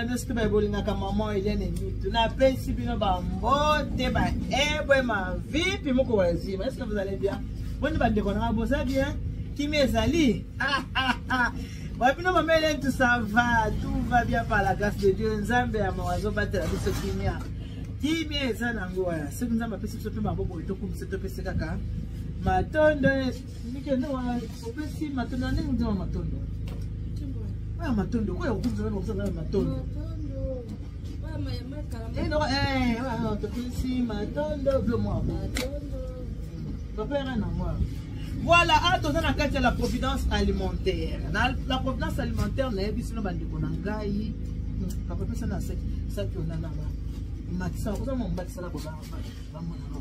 na sto ba bolinga ka maman Eliane Mitou na pensi bino ba mbote ba ebwe ma vipi moko wazima. Est-ce que vous allez bien? Bonne bande de kona bosa bien. Qui m'ezali? Wapino mamele tout ça va bien par la grâce de Dieu. Nzambe ya mawazo batela biso kimia. Qui m'eza nango ya. Ce que nzamba pesi biso pe maboko etoko biso to pesi kaka. Matondo nikendo wa opesi matondo ndenge nzamba matondo. Ah matondo ko ya kukunza na kusanga matondo. Non, ici, voilà, la providence alimentaire. La providence alimentaire,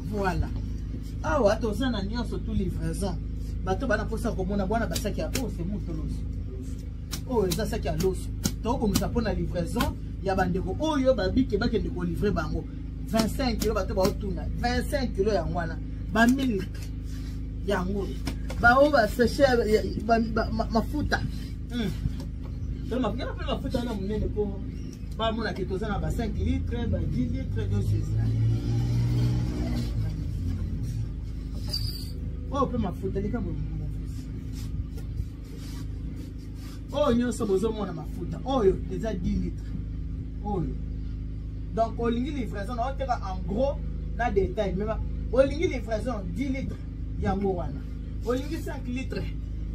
voilà. Ah ouais, tu as surtout livraison. Bateau bana posa komona bwana basaki ya c'est mutolos. Oh, ça ça qui a l'os. Donc comme ça pour la livraison, il y a bandeko oyo babike bakende ko livrer bango 25 kg bato ba otuna 25 kg ya ngwana ba milk ya ngolo ba o ba séché mafuta donc mafuta na munene ko ba mona ke tozana ba 5 litres ba 10 litres de ça. Oh pe mafuta lika bo oh nyonso bozo mona mafuta oyo déjà 10 litres. Oh. Donc, au ligne livraison, on en gros, dans détail. Mais au ligne livraison, 10 litres, yangowana. Au ligne 5 litres,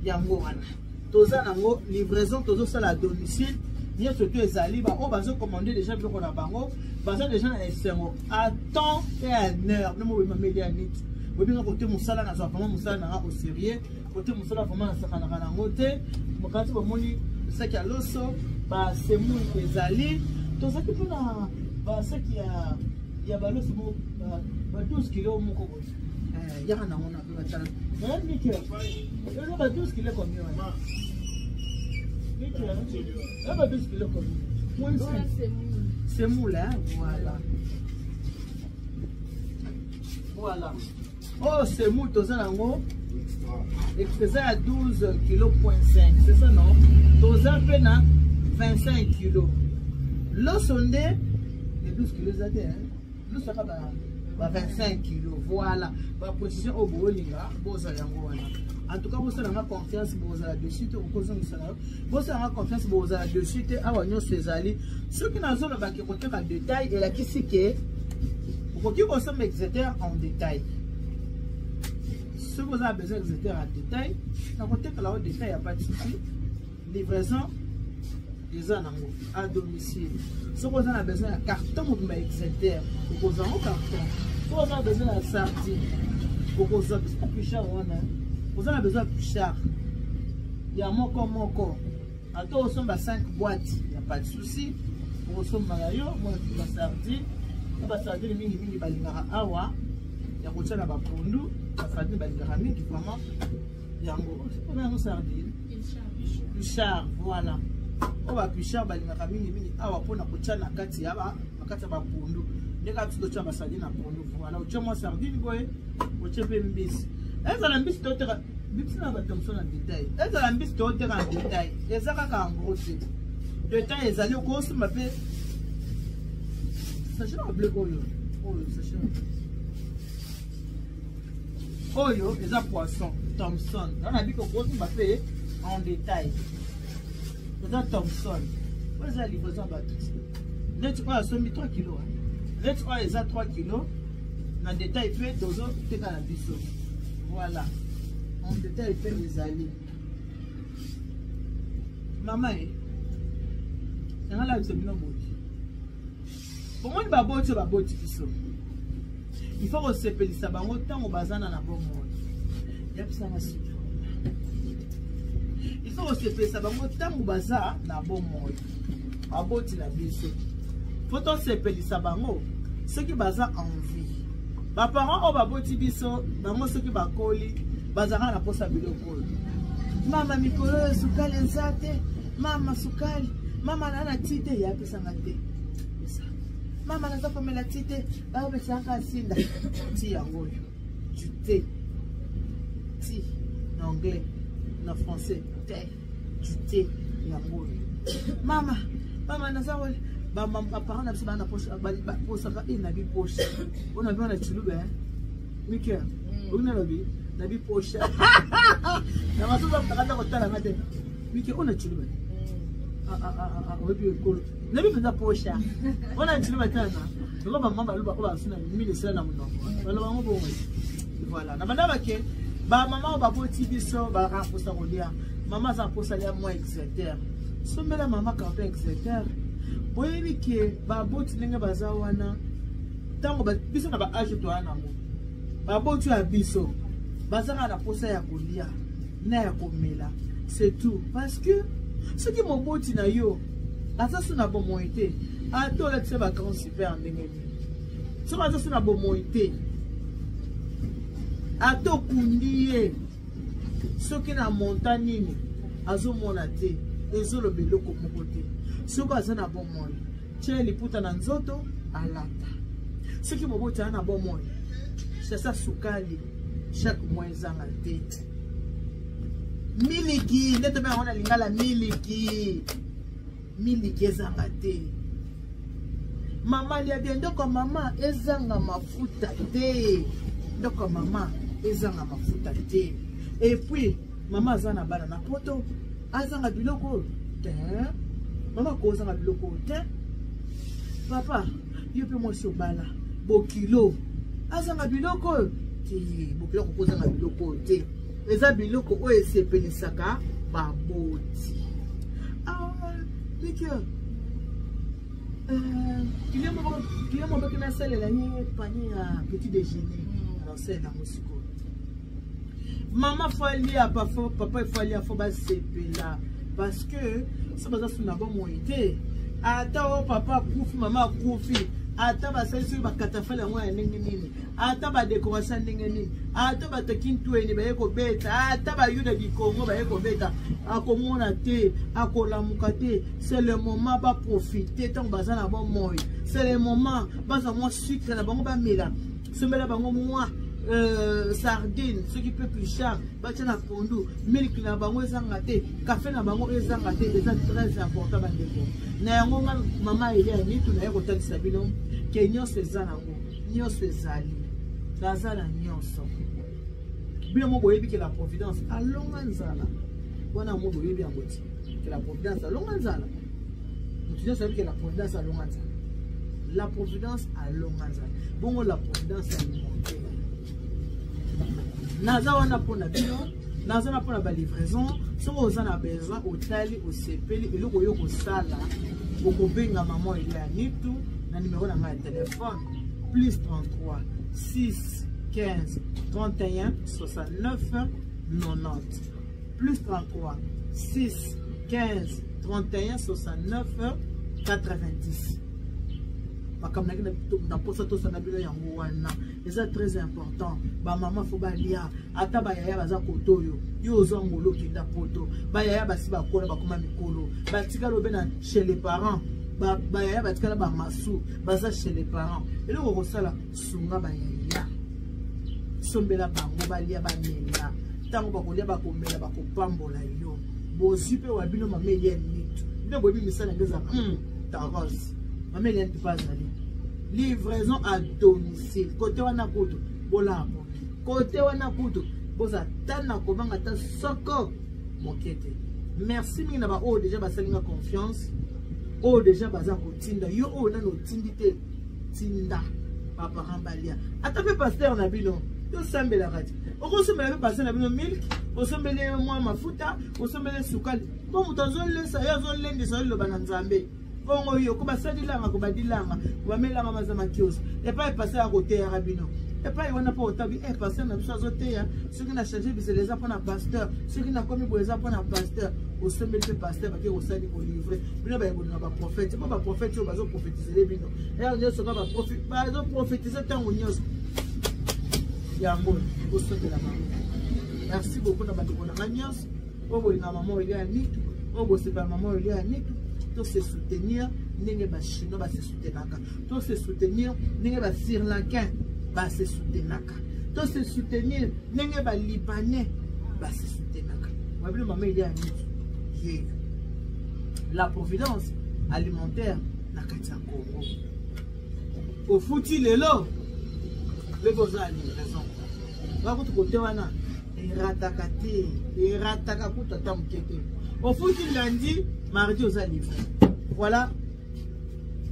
yangowana. Toza nango, livraison, tozo ça à domicile. Bien surtout les alibas, on va se commander déjà vu qu'on a bango. Baza déjà dans les sermons. À temps et à heure. Nous, on va m'aider à nit. Vous bien côté Moussala, n'a pas vraiment Moussala au sérieux. Côté Moussala, vraiment, ça n'a pas d'angoté. Mon cas, c'est pour moi, c'est qu'il y a l'osso. Bah, c'est mon les tout ça qui peut na ba ça qui y a balo c'est bon ba 12 kg moko il y a na on a ba tala mais ni que il ba 12 kg comme moi ni que ba 12 kg comme moi c'est moula voilà oh c'est mou tout ça nango exprès à 12 kg.5 c'est ça non tout ça peut na 25 kg. L'eau sondée, les 12 kg hein. L'eau ça va 25 kg. Voilà. La position au Bolinga, en tout cas, vous avez confiance pour la de suite. Vous avez confiance pour la de suite. Ceux qui n'ont pas de côté en détail, et la qui c'est que vous consommez Exeter en détail. Si vous avez besoin d'Exeter en détail, dans côté que là, détail, il n'y a pas de souci. Livraison. À domicile. Si vous avez besoin d'un carton, vous avez Exeter. Vous avez un carton. Si vous avez besoin d'un sardine, vous avez plus cher. Vous avez besoin de plus cher. Il y a moko. À toi, vous avez 5 boîtes. Il n'y a pas de souci. Vous avez la sardine. La sardine, mini balingara awa. Il y a aussi la bapundu. La sardine balingara mini vraiment. Il y a une sardine. Plus cher, voilà. On va plus cher balingaka mingi awa pona kochana kati ya ba pundu ndeka tuto ba sardine na pundu voilà ucho mo sardine boye uchepe mbisi ezala mbisi totera mbisi na ba Thomson en détail ezala mbisi totera en détail ezaka ka en gros détail ezali ko sima pe sachet na bleu oyo sachet oyo eza poisson Thomson on a dit que ko sima pe en détail. Thomson. Vous avez la livraison à Batouti. Net oil a 3 kg. Net oil a 3 kg. Dans le détail, il fait 2 autres. Voilà. En détail, il fait les alliés. Maman, il y a là où c'est bien beau. Pour moi, il y a beau. Il faut que se pèse ça. Autant au bazar dans la bonne mode. Il y a ça à suivre. Il faut se faire ça, tant bazar na bon mode. Aboti la biso. Faut se faire ça bango. Ceux qui bazar envie. Ba parents o baboti biso, bango ceux qui ba koli, bazara na posa bilo koli. Mama mikolo sukali nzate, mama sukali, mama na tite ya pesa ngate. Mama na zako mela tite, ba pesa ngasinda. Ti yango. Tu t'es. Ti en anglais. En français, tu t'es, Mama, parents na biso bana poche posaka na bi poche on a bien na chilube hein Mickey on a lobi na bi poche na maso ba takata ko tala ngate Mickey on a chilube on bi ko na bi fenda poche on a chilube tana ngo ba mama ba sina mimi sala na muno wala ba ngo voilà na bana ba ke ba mama ba boti biso ba raposa kolia maman za posa lia moi etc sombela mama kampe etc boyebi ke ba boti ndenge baza wana tango ba biso na ba age to ana mo ba boti ya biso bazanga na posa ya kolia na ya komela c'est tout parce que ce qui mo boti na yo asa suna bo moite a to la tse ba grand super ndenge ni so asa suna bo moite a to kundiye soki na montagne ni azomona te ezolo beloko moko te soki aza na bomoi tie liputa na nzoto alata soki moboti aza na bomoi sasa sukali chaque mois ezanga te miliki nde tobe yango na lingala miliki ezanga te mama lia bien ndoko mama ezanga mafuta te ndoko mama ezanga mafuta te et puis mama aza na bana na poto azanga biloko te mama kozanga biloko te papa yo pe moso bala bokilo azanga biloko te bokilo kozanga biloko te eza biloko oyo esepelisaka baboti Mickey kilimo baki na salela ye panier ya petit déjeuner alors c'est la musique maman falia papa falia faut ba sepela parce que ça baza suna bon moité ata o papa kufi mama kufi ata ba sesi ba katafala ngo ya ndenge nini ata ba décoration ndenge nini ata ba takintu eni ba yeko beta ata ba yuda di Congo ba yeko beta akomona te akolamuka te c'est le moment ba profiter tant baza na bon moy c'est le moment baza mo sucre na bango ba mela semela bango moi sardine ce qui peut plus cher bachana pondu milk na bango ezanga te café na bango ezanga te c'est très important bandeko na yango mama ile ya mitu na yeko takisa bino ke nyonso ezana ngo nyonso ezali bazala nyonso bino mo boyebi ke la providence alonga nzala wana mo boyebi yango ti ke la providence alonga nzala mutu nyonso yebi ke la providence alonga nzala la providence alonga nzala bongo la providence alimentaire naza wana pona bino naza na pona ba livraison soko oza na besoin otali osepeli eloko yo kosala okobenga maman ile ya nitu na numéro na ngai ya téléphone plus 33 6 15 31 69 90 plus 33 6 15 31 69 90 comme na posa to sana bilo yango wana eza très important ba mama fo ba lia ata ba yaya baza kotoyo yo zo ngolo kinda poto ba yaya basi ba kola ba koma mikolo ba tika lobe na chez les parents ba yaya ba tika ba masu baza chez les parents elo ko sala sunga ba yaya sombela bango ba lia ba mela tango ba kolia ba komela ba kopambola yo bozipe wa bino mameli ya nitu nde bobi misana ngeza taros mameli ya pas ali livraison à domicile côté wana kutu bolabo côté wana kutu boza tana komanga ta soko mokete merci mingi na ba o déjà basalinga confiance o déjà baza kotinda yo o na no tindite tinda papa rambalia ata pe pasteur na bino yo sambela kati okosomela pe pasteur na bino milk osomele mwa mafuta osomele sukali bo mutazo lesa yo zo lendisa lo bana nzambe bongo yo ko basadilanga ko badilanga bamelanga mazama kios et pas passer à côté ya rabino et pas wana po tabi passer na biso azoteya soki na changer biseleza pona pasteur soki na komi boeza pona pasteur au sommet de pasteur ba ke osali ko livrer bino ba yebona ba prophète ba prophète yo bazo prophétiser bino et nyoso ba prophète bazo prophétiser tango nyoso yango au sommet de la maman. Merci beaucoup na batiko na nyoso obo ina maman ile ya nitu obo c'est pas maman ile ya nitu to se soutenir ndenge ba chinois ba se soutenaka to se soutenir ndenge ba sri lankain ba se soutenaka to se soutenir ndenge ba libanais ba se soutenaka wabilo mama ile ya nitu la providence alimentaire na kati ya Congo. Ofuti lelo leko za livraison. Ba kutu kote wana erataka te, erataka kuta ta mukete. Ofuti lundi, mardi oza livré. Voilà.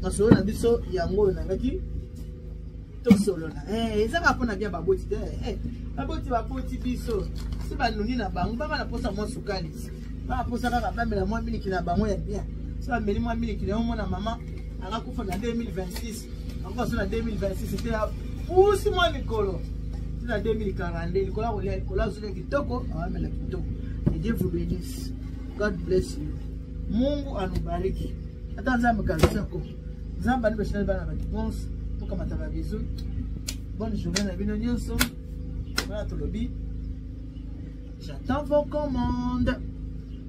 Na solo na biso yango na ngaki to solo na. Eza ka pona bien baboti te. Baboti biso. Si ba nuni na bango ba na posa mo sukali. Ba posa ka ba mela mo miliki na bango ya bien. Si ba meli mo miliki na mo na mama anga kufa na 2026. Encore sur la 2026 c'était là pousse moi Nicolo. C'est la 2042 Nicolas sur le kitoko on va mettre le kitoko. Et Dieu vous bénisse. God bless you. Mungu anubariki. Hata nzambe kabisa ko. Nzambe ni bashana bana réponse pour kama taba bisou. Bonne journée na bino nyonso. Voilà to lobby. J'attends vos commandes.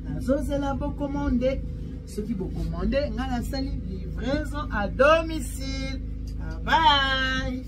Nazozela vos commandes. Ceux qui vous commandez, on a la salle livraison à domicile. Bye bye.